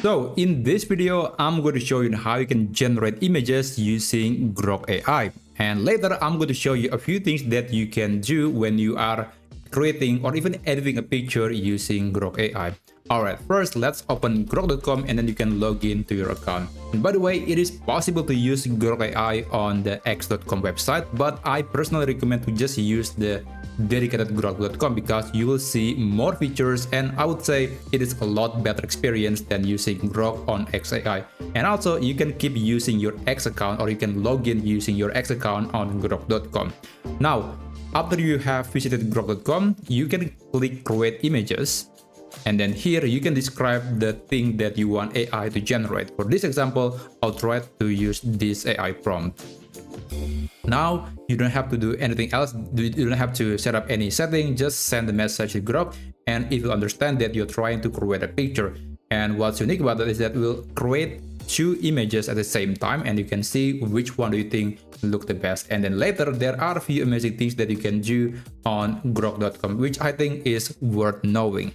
So in this video, I'm going to show you how you can generate images using Grok AI. And later, I'm going to show you a few things that you can do when you are creating or even editing a picture using Grok AI. Alright, first let's open grok.com and then you can log in to your account. And by the way, it is possible to use Grok AI on the x.com website, but I personally recommend to just use the dedicated grok.com because you will see more features, and I would say it is a lot better experience than using Grok on XAI. And also you can keep using your X account, or you can log in using your X account on grok.com. Now, after you have visited grok.com, you can click create images. And then here you can describe the thing that you want AI to generate. For this example, I'll try to use this AI prompt. Now, you don't have to do anything else. You don't have to set up any setting. Just send the message to Grok and it will understand that you're trying to create a picture. And what's unique about that is that we'll create two images at the same time, and you can see which one do you think look the best. And then later, there are a few amazing things that you can do on grok.com, which I think is worth knowing.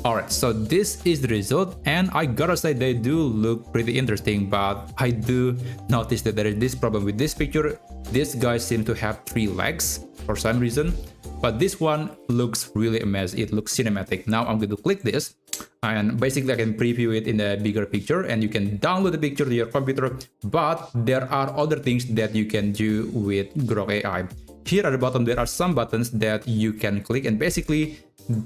Alright, so this is the result, and I gotta say they do look pretty interesting, but I do notice that there is this problem with this picture. This guy seems to have 3 legs for some reason, but this one looks really amazing. It looks cinematic. Now I'm going to click this, and basically I can preview it in a bigger picture, and you can download the picture to your computer, but there are other things that you can do with Grok AI. Here at the bottom, there are some buttons that you can click, and basically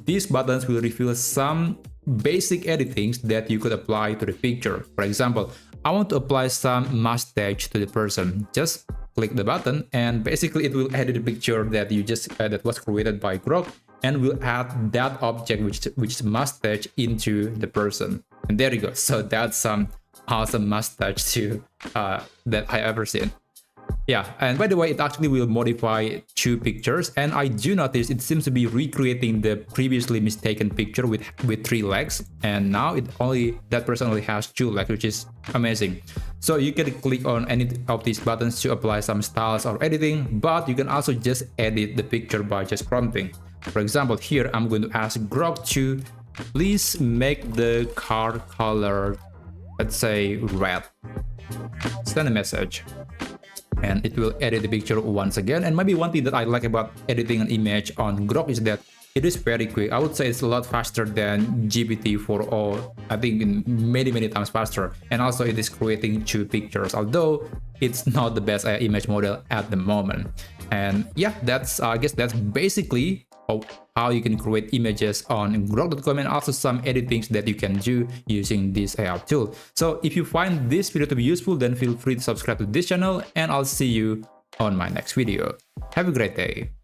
these buttons will reveal some basic editings that you could apply to the picture. For example, I want to apply some mustache to the person. Just click the button and basically it will edit the picture that you just that was created by Grok, and will add that object which is mustache into the person. And there you go. So that's some awesome mustache too that I ever seen. Yeah, and by the way, it actually will modify 2 pictures, and I do notice it seems to be recreating the previously mistaken picture with 3 legs, and now that person only has 2 legs, which is amazing. So you can click on any of these buttons to apply some styles or editing, but you can also just edit the picture by just prompting. For example, here I'm going to ask Grok to please make the car color, let's say, red. Send a message. And it will edit the picture once again. And maybe one thing that I like about editing an image on Grok is that it is very quick. I would say it's a lot faster than GPT-4, or I think many times faster. And also it is creating 2 pictures, although it's not the best image model at the moment. And yeah, I guess that's basically how you can create images on grok.com, and also some editings that you can do using this AI tool. So if you find this video to be useful, then feel free to subscribe to this channel, and I'll see you on my next video. Have a great day.